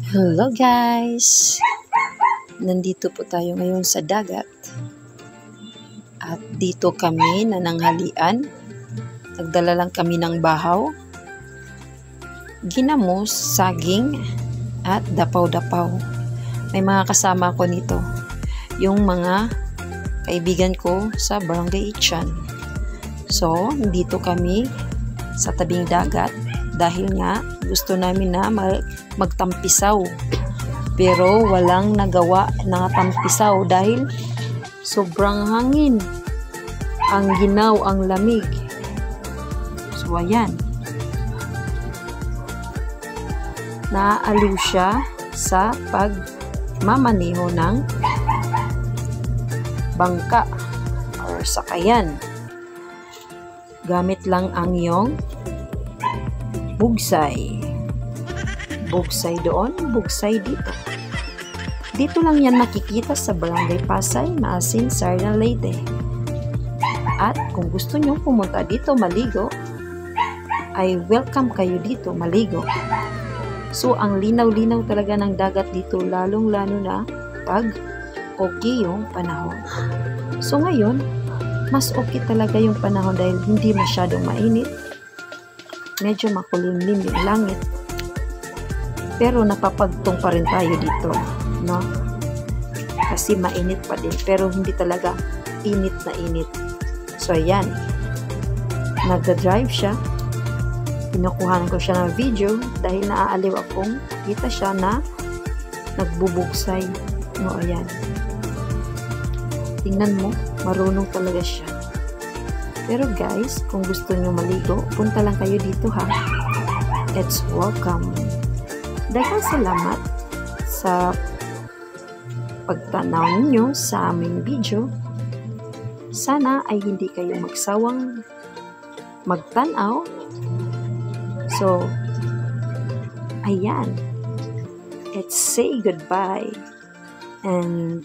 Hello guys! Nandito po tayo ngayon sa dagat. At dito kami nananghalian. Nagdala lang kami ng bahaw, ginamos, saging, at dapaw-dapaw. May mga kasama ko nito. Yung mga kaibigan ko sa Barangay Ichan. So, dito kami sa tabing dagat dahil nga gusto namin na magtampisaw. Pero walang nagawa na tampisaw dahil sobrang hangin. Ang ginaw, ang lamig. So, ayan. Naaaliw siya sa pagmamaneho ng bangka or sakayan. Gamit lang ang iyong bugsay. Bugsay doon, bugsay dito. Dito lang yan makikita sa Barangay Pasay, Maasin, Sarna, Leyte. At kung gusto nyo pumunta dito maligo, ay welcome kayo dito maligo. So, ang linaw-linaw talaga ng dagat dito, lalong-lalo na pag okay yung panahon. So, ngayon, mas okay talaga yung panahon dahil hindi masyadong mainit. Medyo makulimlim yung langit. Pero napapagtong pa rin tayo dito, no? Kasi mainit pa din, pero hindi talaga init na init. So, ayan. Nagda-drive siya. Pinukuhan ko siya ng video dahil naaaliw akong kita siya na nagbubugsay. No, ayan. Tingnan mo, marunong talaga siya. Pero guys, kung gusto nyo maligo, punta lang kayo dito ha. It's welcome. Daghang salamat sa pagtanaw ninyo sa aming video. Sana ay hindi kayo magsawang magtanaw. So, ayan. Let's say goodbye and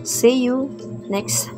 see you next